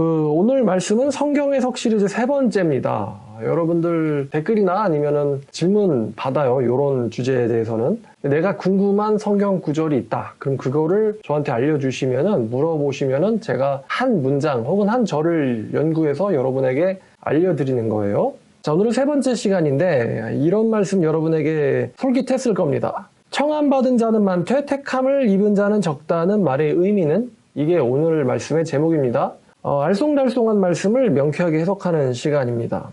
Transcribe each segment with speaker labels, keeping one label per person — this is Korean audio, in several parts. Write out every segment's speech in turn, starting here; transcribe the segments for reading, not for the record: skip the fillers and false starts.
Speaker 1: 오늘 말씀은 성경 해석 시리즈 3번째입니다. 여러분들 댓글이나 아니면은 질문 받아요. 이런 주제에 대해서는. 내가 궁금한 성경 구절이 있다. 그럼 그거를 저한테 알려주시면은, 물어보시면은 제가 한 문장 혹은 한 절을 연구해서 여러분에게 알려드리는 거예요. 자, 오늘은 3번째 시간인데 이런 말씀 여러분에게 솔깃했을 겁니다. 청함받은 자는 많되 택함을 입은 자는 적다는 말의 의미는, 이게 오늘 말씀의 제목입니다. 알쏭달쏭한 말씀을 명쾌하게 해석하는 시간입니다.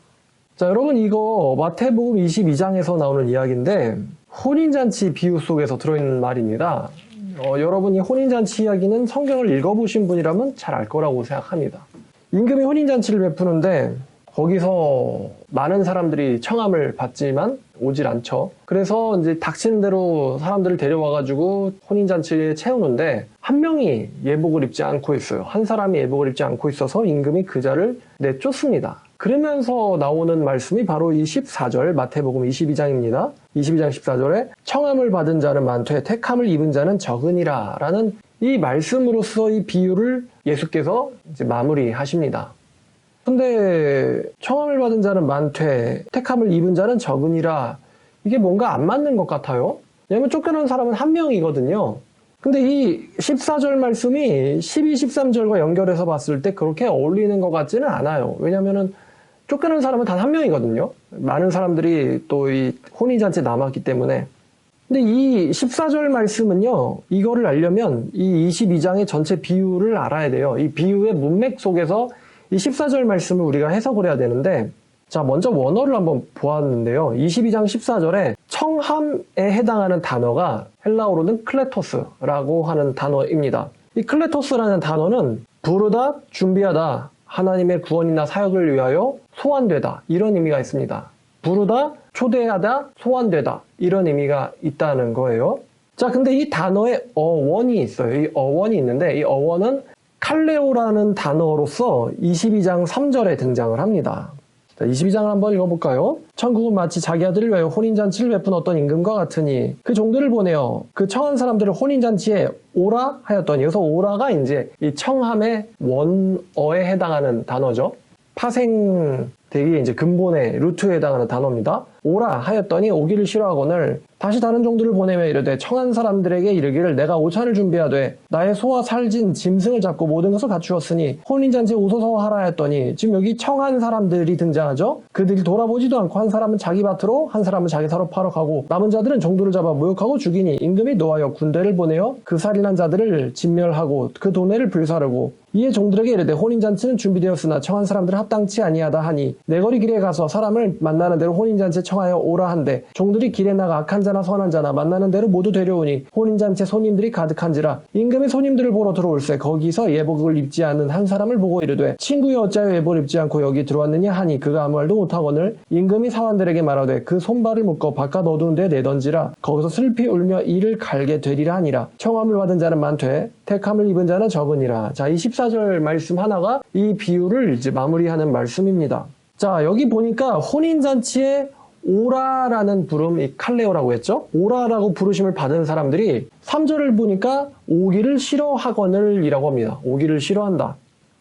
Speaker 1: 자, 여러분, 이거 마태복음 22장에서 나오는 이야기인데 혼인잔치 비유 속에서 들어있는 말입니다. 여러분이 혼인잔치 이야기는 성경을 읽어보신 분이라면 잘 알 거라고 생각합니다. 임금이 혼인잔치를 베푸는데 거기서 많은 사람들이 청함을 받지만 오질 않죠. 그래서 이제 닥치는 대로 사람들을 데려와가지고 혼인잔치에 채우는데 한 명이 예복을 입지 않고 있어요. 한 사람이 예복을 입지 않고 있어서 임금이 그 자를 내쫓습니다. 그러면서 나오는 말씀이 바로 이 14절 마태복음 22장입니다. 22장 14절에 청함을 받은 자는 많되 택함을 입은 자는 적으니라 라는 이 말씀으로서 이 비유를 예수께서 이제 마무리하십니다. 근데 청함을 받은 자는 많되 택함을 입은 자는 적으니라, 이게 뭔가 안 맞는 것 같아요. 왜냐면 쫓겨난 사람은 한 명이거든요. 근데 이 14절 말씀이 12, 13절과 연결해서 봤을 때 그렇게 어울리는 것 같지는 않아요. 왜냐면은 쫓겨난 사람은 단 한 명이거든요. 많은 사람들이 또 이 혼인잔치에 남았기 때문에. 근데 이 14절 말씀은요, 이거를 알려면 이 22장의 전체 비유를 알아야 돼요. 이 비유의 문맥 속에서 이 14절 말씀을 우리가 해석을 해야 되는데, 자, 먼저 원어를 한번 보았는데요. 22장 14절에 청함에 해당하는 단어가 헬라어로는 클레토스라고 하는 단어입니다. 이 클레토스라는 단어는 부르다, 준비하다, 하나님의 구원이나 사역을 위하여 소환되다, 이런 의미가 있습니다. 부르다, 초대하다, 소환되다, 이런 의미가 있다는 거예요. 자, 근데 이 단어에 어원이 있어요. 이 어원이 있는데 이 어원은 칼레오라는 단어로서 22장 3절에 등장을 합니다. 자, 22장을 한번 읽어볼까요? 천국은 마치 자기 아들을 위하여 혼인잔치를 베푼 어떤 임금과 같으니 그 종들을 보내어 그 청한 사람들을 혼인잔치에 오라 하였더니, 여기서 오라가 이제 이 청함의 원어에 해당하는 단어죠. 파생되기 이제 근본의 루트에 해당하는 단어입니다. 오라 하였더니 오기를 싫어하거늘 다시 다른 종들을 보내며 이르되 청한 사람들에게 이르기를 내가 오찬을 준비하되 나의 소와 살진 짐승을 잡고 모든 것을 갖추었으니 혼인잔치에 오소서 하라 하였더니, 지금 여기 청한 사람들이 등장하죠. 그들이 돌아보지도 않고 한 사람은 자기 밭으로 한 사람은 자기 사로 파러 가고 남은 자들은 종들을 잡아 모욕하고 죽이니 임금이 노하여 군대를 보내어 그 살인한 자들을 진멸하고 그 도내를 불사르고 이에 종들에게 이르되 혼인잔치는 준비되었으나 청한 사람들은 합당치 아니하다 하니 내거리 길에 가서 사람을 만나는 대로 혼인잔치에 청하여 오라 한대 종들이 길에 나가 악한 자나 선한 자나 만나는 대로 모두 데려오니 혼인잔치에 손님들이 가득한지라 임금이 손님들을 보러 들어올세 거기서 예복을 입지 않은 한 사람을 보고 이르되 친구여 어찌하여 예복을 입지 않고 여기 들어왔느냐 하니 그가 아무 말도 못하거늘 임금이 사환들에게 말하되 그 손발을 묶어 바깥 어두운 데에 내던지라 거기서 슬피 울며 이를 갈게 되리라 하니라. 청함을 받은 자는 많되 택함을 입은 자는 적으니라. 자, 이 14절 말씀 하나가 이 비유를 이제 마무리하는 말씀입니다. 자, 여기 보니까 혼인잔치에 오라라는 부름, 이 칼레오라고 했죠? 오라라고 부르심을 받은 사람들이 3절을 보니까 오기를 싫어하거늘 이라고 합니다. 오기를 싫어한다.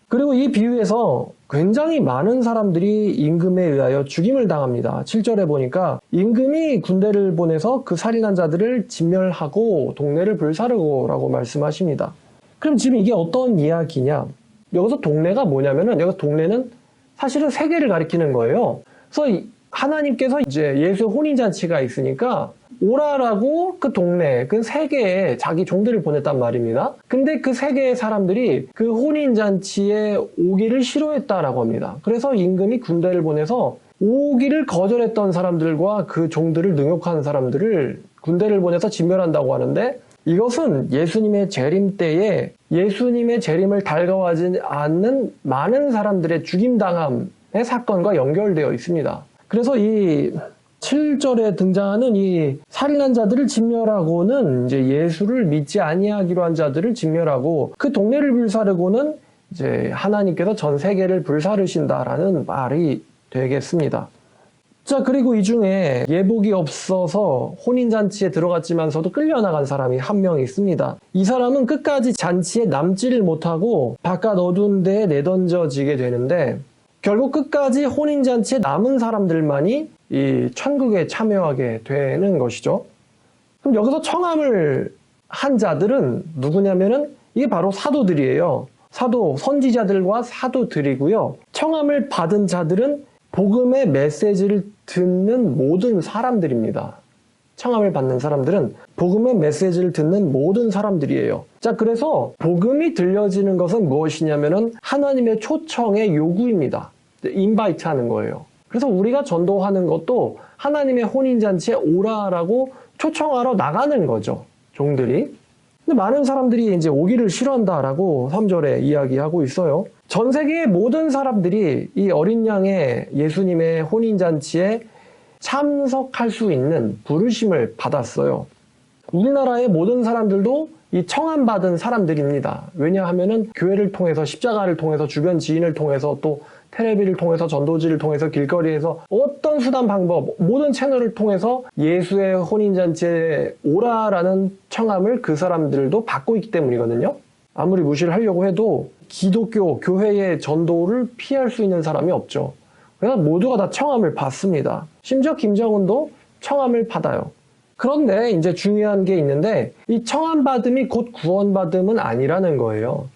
Speaker 1: 그리고 이 비유에서 굉장히 많은 사람들이 임금에 의하여 죽임을 당합니다. 7절에 보니까 임금이 군대를 보내서 그 살인한 자들을 진멸하고 동네를 불사르고 라고 말씀하십니다. 그럼 지금 이게 어떤 이야기냐? 여기서 동네가 뭐냐면은, 여기서 동네는 사실은 세계를 가리키는 거예요. 그래서 하나님께서 이제 예수의 혼인잔치가 있으니까 오라라고 그 동네, 그 세계에 자기 종들을 보냈단 말입니다. 근데 그 세계의 사람들이 그 혼인잔치에 오기를 싫어했다라고 합니다. 그래서 임금이 군대를 보내서 오기를 거절했던 사람들과 그 종들을 능욕한 사람들을 군대를 보내서 진멸한다고 하는데, 이것은 예수님의 재림 때에 예수님의 재림을 달가워하지 않는 많은 사람들의 죽임당함의 사건과 연결되어 있습니다. 그래서 이 7절에 등장하는 이 살인한 자들을 진멸하고는 이제 예수를 믿지 아니하기로 한 자들을 진멸하고 그 동네를 불사르고는 이제 하나님께서 전 세계를 불사르신다라는 말이 되겠습니다. 자, 그리고 이 중에 예복이 없어서 혼인잔치에 들어갔지만서도 끌려나간 사람이 한 명 있습니다. 이 사람은 끝까지 잔치에 남지를 못하고 바깥 어두운 데에 내던져지게 되는데, 결국 끝까지 혼인잔치에 남은 사람들만이 이 천국에 참여하게 되는 것이죠. 그럼 여기서 청함을 한 자들은 누구냐면은 이게 바로 사도들이에요. 사도, 선지자들과 사도들이고요. 청함을 받은 자들은 복음의 메시지를 듣는 모든 사람들입니다. 청함을 받는 사람들은 복음의 메시지를 듣는 모든 사람들이에요. 자, 그래서 복음이 들려지는 것은 무엇이냐면은 하나님의 초청의 요구입니다. 인바이트 하는 거예요. 그래서 우리가 전도하는 것도 하나님의 혼인잔치에 오라라고 초청하러 나가는 거죠. 종들이. 근데 많은 사람들이 이제 오기를 싫어한다라고 3절에 이야기하고 있어요. 전 세계의 모든 사람들이 이 어린 양의 예수님의 혼인잔치에 참석할 수 있는 부르심을 받았어요. 우리나라의 모든 사람들도 이 청함받은 사람들입니다. 왜냐하면은 교회를 통해서, 십자가를 통해서, 주변 지인을 통해서, 또 텔레비를 통해서, 전도지를 통해서, 길거리에서 어떤 수단 방법, 모든 채널을 통해서 예수의 혼인잔치에 오라라는 청함을 그 사람들도 받고 있기 때문이거든요. 아무리 무시를 하려고 해도 기독교, 교회의 전도를 피할 수 있는 사람이 없죠. 그래서 모두가 다 청함을 받습니다. 심지어 김정은도 청함을 받아요. 그런데 이제 중요한 게 있는데, 이 청함받음이 곧 구원받음은 아니라는 거예요.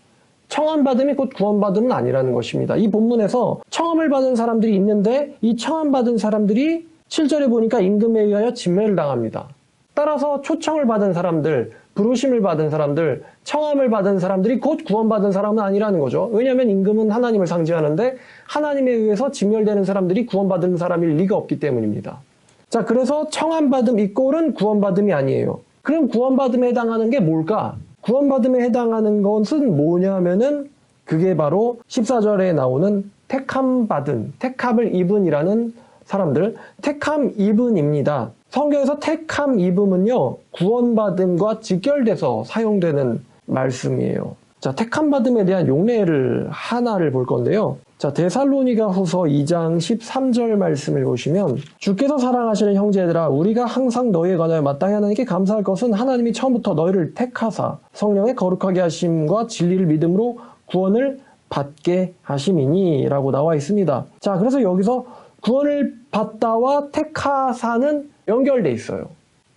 Speaker 1: 청함받음이 곧 구원받음은 아니라는 것입니다. 이 본문에서 청함을 받은 사람들이 있는데, 이 청함받은 사람들이 7절에 보니까 임금에 의하여 진멸을 당합니다. 따라서 초청을 받은 사람들, 부르심을 받은 사람들, 청함을 받은 사람들이 곧 구원받은 사람은 아니라는 거죠. 왜냐하면 임금은 하나님을 상징하는데 하나님에 의해서 진멸되는 사람들이 구원받은 사람일 리가 없기 때문입니다. 자, 그래서 청함받음 이꼴은 구원받음이 아니에요. 그럼 구원받음에 해당하는 게 뭘까? 구원받음에 해당하는 것은 뭐냐면은 그게 바로 14절에 나오는 택함받은, 택함을 입은이라는 사람들, 택함 입은입니다. 성경에서 택함 입음은요, 구원받음과 직결돼서 사용되는 말씀이에요. 자, 택함받음에 대한 용례를 하나를 볼 건데요. 자, 데살로니가 후서 2장 13절 말씀을 보시면, 주께서 사랑하시는 형제들아, 우리가 항상 너희에 관하여 마땅히 하나님께 감사할 것은 하나님이 처음부터 너희를 택하사 성령의 거룩하게 하심과 진리를 믿음으로 구원을 받게 하심이니 라고 나와 있습니다. 자, 그래서 여기서 구원을 받다와 택하사는 연결돼 있어요.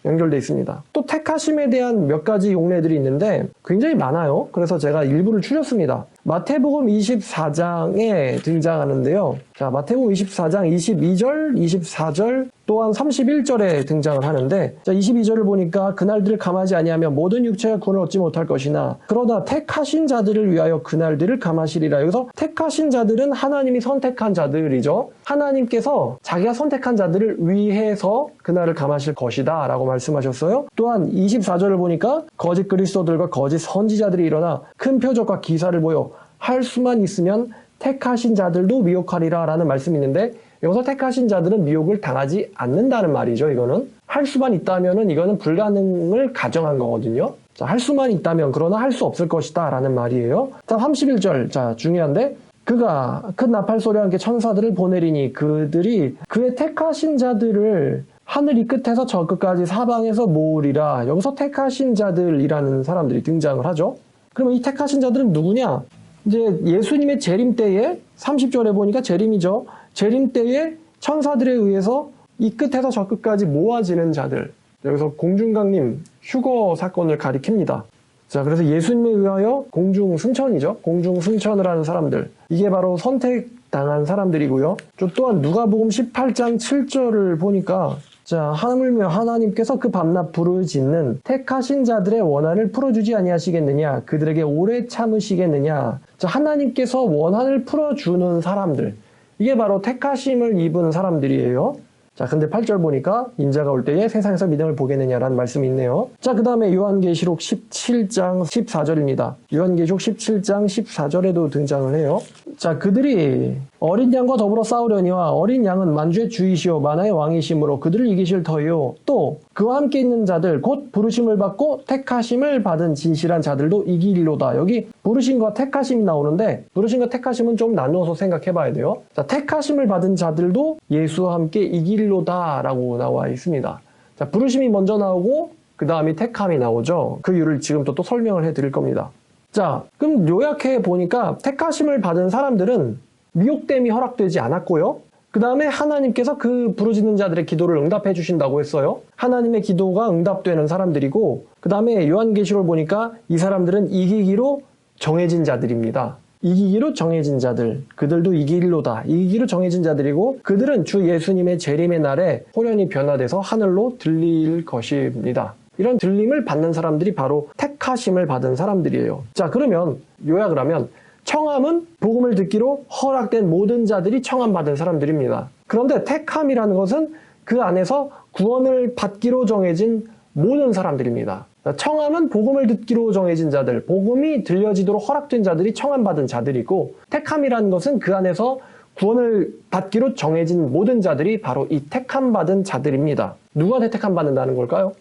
Speaker 1: 연결돼 있습니다. 또 택하심에 대한 몇 가지 용례들이 있는데 굉장히 많아요. 그래서 제가 일부를 추렸습니다. 마태복음 24장에 등장하는데요. 자, 마태복음 24장 22절, 24절, 또한 31절에 등장을 하는데, 자, 22절을 보니까 그날들을 감하지 아니하면 모든 육체가 구원을 얻지 못할 것이나 그러나 택하신 자들을 위하여 그날들을 감하시리라. 여기서 택하신 자들은 하나님이 선택한 자들이죠. 하나님께서 자기가 선택한 자들을 위해서 그날을 감하실 것이다 라고 말씀하셨어요. 또한 24절을 보니까 거짓 그리스도들과 거짓 선지자들이 일어나 큰 표적과 기사를 보여 할 수만 있으면 택하신 자들도 미혹하리라 라는 말씀이 있는데, 여기서 택하신 자들은 미혹을 당하지 않는다는 말이죠. 이거는 할 수만 있다면은 이거는 불가능을 가정한 거거든요. 자, 할 수만 있다면, 그러나 할 수 없을 것이다 라는 말이에요. 자, 31절. 자, 중요한데, 그가 큰 나팔 소리와 함께 천사들을 보내리니 그들이 그의 택하신 자들을 하늘 이 끝에서 저 끝까지 사방에서 모으리라. 여기서 택하신 자들이라는 사람들이 등장을 하죠. 그러면 이 택하신 자들은 누구냐? 이제 예수님의 재림 때에 30절에 보니까 재림이죠. 재림 때에 천사들에 의해서 이 끝에서 저 끝까지 모아지는 자들. 여기서 공중강림 휴거 사건을 가리킵니다. 자, 그래서 예수님에 의하여 공중 승천이죠. 공중 승천을 하는 사람들. 이게 바로 선택당한 사람들이고요. 또한 누가복음 18장 7절을 보니까, 자, 하물며 하나님께서 그 밤낮 부르짖는 택하신 자들의 원한을 풀어주지 아니하시겠느냐, 그들에게 오래 참으시겠느냐. 자, 하나님께서 원한을 풀어주는 사람들, 이게 바로 택하심을 입은 사람들이에요. 자, 근데 8절 보니까 인자가 올 때에 세상에서 믿음을 보겠느냐라는 말씀이 있네요. 자, 그 다음에 요한계시록 17장 14절입니다. 요한계시록 17장 14절에도 등장을 해요. 자, 그들이 어린 양과 더불어 싸우려니와 어린 양은 만주의 주이시오 만화의 왕이시므로 그들을 이기실 터이요. 또 그와 함께 있는 자들 곧 부르심을 받고 택하심을 받은 진실한 자들도 이기리로다. 여기 부르심과 택하심이 나오는데 부르심과 택하심은 좀 나누어서 생각해 봐야 돼요. 자, 택하심을 받은 자들도 예수와 함께 이기리로다 라고 나와 있습니다. 자, 부르심이 먼저 나오고 그 다음에 택함이 나오죠. 그 이유를 지금 또 설명을 해 드릴 겁니다. 자, 그럼 요약해 보니까 택하심을 받은 사람들은 미혹됨이 허락되지 않았고요. 그 다음에 하나님께서 그 부르짖는 자들의 기도를 응답해 주신다고 했어요. 하나님의 기도가 응답되는 사람들이고, 그 다음에 요한계시록을 보니까 이 사람들은 이기기로 정해진 자들입니다. 이기기로 정해진 자들, 그들도 이기리로다. 이기기로 정해진 자들이고, 그들은 주 예수님의 재림의 날에 호련히 변화돼서 하늘로 들릴 것입니다. 이런 들림을 받는 사람들이 바로 택하심을 받은 사람들이에요. 자, 그러면 요약을 하면 청함은 복음을 듣기로 허락된 모든 자들이 청함받은 사람들입니다. 그런데 택함이라는 것은 그 안에서 구원을 받기로 정해진 모든 사람들입니다. 청함은 복음을 듣기로 정해진 자들, 복음이 들려지도록 허락된 자들이 청함받은 자들이고, 택함이라는 것은 그 안에서 구원을 받기로 정해진 모든 자들이 바로 이 택함받은 자들입니다. 누구한테 택함받는다는 걸까요?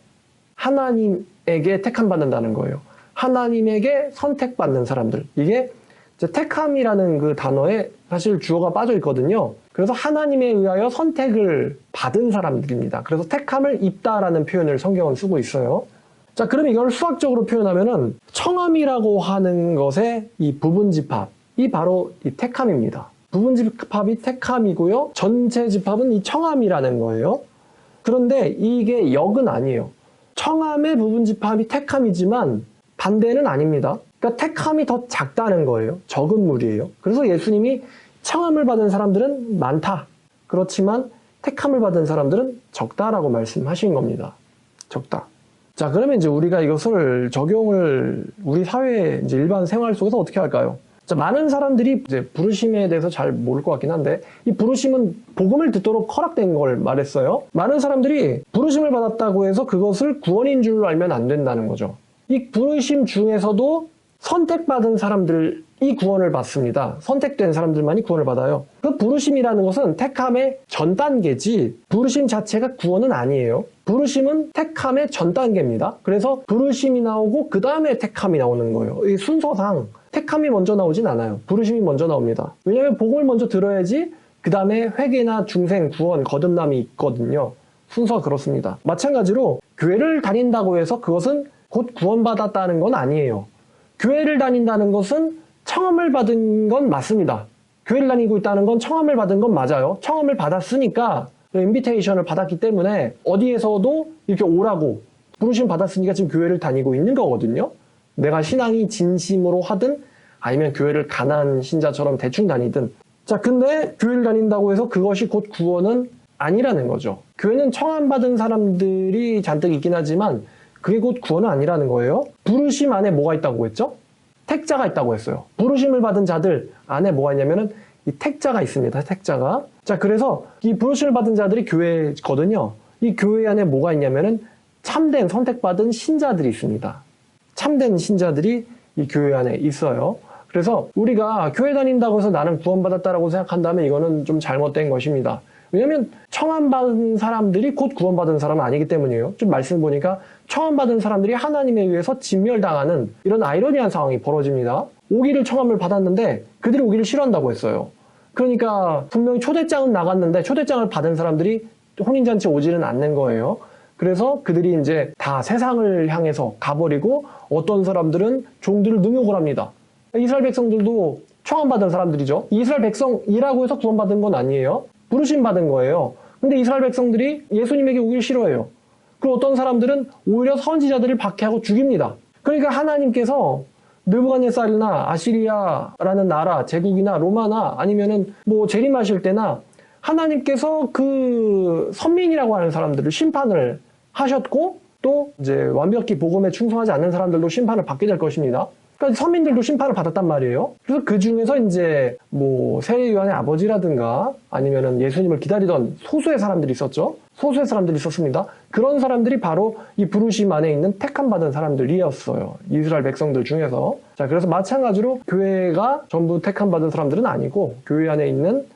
Speaker 1: 하나님에게 택함받는다는 거예요. 하나님에게 선택받는 사람들. 이게 택함이라는 그 단어에 사실 주어가 빠져 있거든요. 그래서 하나님에 의하여 선택을 받은 사람들입니다. 그래서 택함을 입다라는 표현을 성경은 쓰고 있어요. 자, 그럼 이걸 수학적으로 표현하면은 청함이라고 하는 것의 이 부분집합이 바로 이 택함입니다. 부분집합이 택함이고요. 전체 집합은 이 청함이라는 거예요. 그런데 이게 역은 아니에요. 청함의 부분집합이 택함이지만 반대는 아닙니다. 그러니까 택함이 더 작다는 거예요. 적은 무리예요. 그래서 예수님이 청함을 받은 사람들은 많다. 그렇지만 택함을 받은 사람들은 적다라고 말씀하신 겁니다. 적다. 자, 그러면 이제 우리가 이것을 적용을 우리 사회 이제 일반 생활 속에서 어떻게 할까요? 자, 많은 사람들이 이제 부르심에 대해서 잘 모를 것 같긴 한데, 이 부르심은 복음을 듣도록 허락된 걸 말했어요. 많은 사람들이 부르심을 받았다고 해서 그것을 구원인 줄로 알면 안 된다는 거죠. 이 부르심 중에서도 선택받은 사람들이 구원을 받습니다. 선택된 사람들만이 구원을 받아요. 그 부르심이라는 것은 택함의 전 단계지 부르심 자체가 구원은 아니에요. 부르심은 택함의 전 단계입니다. 그래서 부르심이 나오고 그 다음에 택함이 나오는 거예요. 이 순서상 택함이 먼저 나오진 않아요. 부르심이 먼저 나옵니다. 왜냐하면 복음을 먼저 들어야지 그 다음에 회개나 중생, 구원, 거듭남이 있거든요. 순서가 그렇습니다. 마찬가지로 교회를 다닌다고 해서 그것은 곧 구원받았다는 건 아니에요. 교회를 다닌다는 것은 청함을 받은 건 맞습니다. 교회를 다니고 있다는 건 청함을 받은 건 맞아요. 청함을 받았으니까 인비테이션을 받았기 때문에 어디에서도 이렇게 오라고 부르심 받았으니까 지금 교회를 다니고 있는 거거든요. 내가 신앙이 진심으로 하든 아니면 교회를 가난한 신자처럼 대충 다니든. 자, 근데 교회를 다닌다고 해서 그것이 곧 구원은 아니라는 거죠. 교회는 청함 받은 사람들이 잔뜩 있긴 하지만 그게 곧 구원은 아니라는 거예요. 부르심 안에 뭐가 있다고 했죠? 택자가 있다고 했어요. 부르심을 받은 자들 안에 뭐가 있냐면은 이 택자가 있습니다. 택자가. 자, 그래서 이 부르심을 받은 자들이 교회거든요. 이 교회 안에 뭐가 있냐면은 참된 선택받은 신자들이 있습니다. 참된 신자들이 이 교회 안에 있어요. 그래서 우리가 교회 다닌다고 해서 나는 구원받았다라고 생각한다면 이거는 좀 잘못된 것입니다. 왜냐하면 청함받은 사람들이 곧 구원받은 사람은 아니기 때문이에요. 좀 말씀 보니까 청함받은 사람들이 하나님에 의해서 진멸당하는 이런 아이러니한 상황이 벌어집니다. 오기를 청함을 받았는데 그들이 오기를 싫어한다고 했어요. 그러니까 분명히 초대장은 나갔는데 초대장을 받은 사람들이 혼인잔치 오지는 않는 거예요. 그래서 그들이 이제 다 세상을 향해서 가버리고 어떤 사람들은 종들을 능욕을 합니다. 이스라엘 백성들도 청함받은 사람들이죠. 이스라엘 백성이라고 해서 구원받은 건 아니에요. 부르심 받은 거예요. 근데 이스라엘 백성들이 예수님에게 오길 싫어해요. 그리고 어떤 사람들은 오히려 선지자들을 박해하고 죽입니다. 그러니까 하나님께서 느부갓네살이나 아시리아라는 나라, 제국이나 로마나 아니면은 뭐 재림하실 때나 하나님께서 그 선민이라고 하는 사람들을 심판을 하셨고 또 이제 완벽히 복음에 충성하지 않는 사람들도 심판을 받게 될 것입니다. 그러니까 서민들도 심판을 받았단 말이에요. 그래서 그 중에서 이제 뭐 세례 요한의 아버지라든가 아니면은 예수님을 기다리던 소수의 사람들이 있었죠. 소수의 사람들이 있었습니다. 그런 사람들이 바로 이 부르심 안에 있는 택함 받은 사람들이었어요. 이스라엘 백성들 중에서. 자, 그래서 마찬가지로 교회가 전부 택함 받은 사람들은 아니고 교회 안에 있는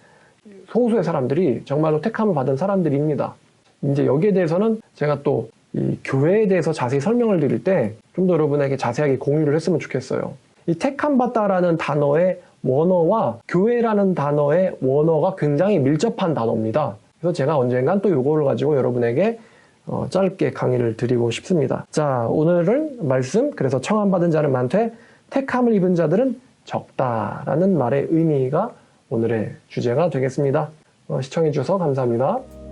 Speaker 1: 소수의 사람들이 정말로 택함을 받은 사람들입니다. 이제 여기에 대해서는 제가 또 이 교회에 대해서 자세히 설명을 드릴 때 좀 더 여러분에게 자세하게 공유를 했으면 좋겠어요. 이 택함받다라는 단어의 원어와 교회라는 단어의 원어가 굉장히 밀접한 단어입니다. 그래서 제가 언젠간 또 요거를 가지고 여러분에게 짧게 강의를 드리고 싶습니다. 자, 오늘은 말씀, 그래서 청함받은 자는 많되 택함을 입은 자들은 적다라는 말의 의미가 오늘의 주제가 되겠습니다. 시청해 주셔서 감사합니다.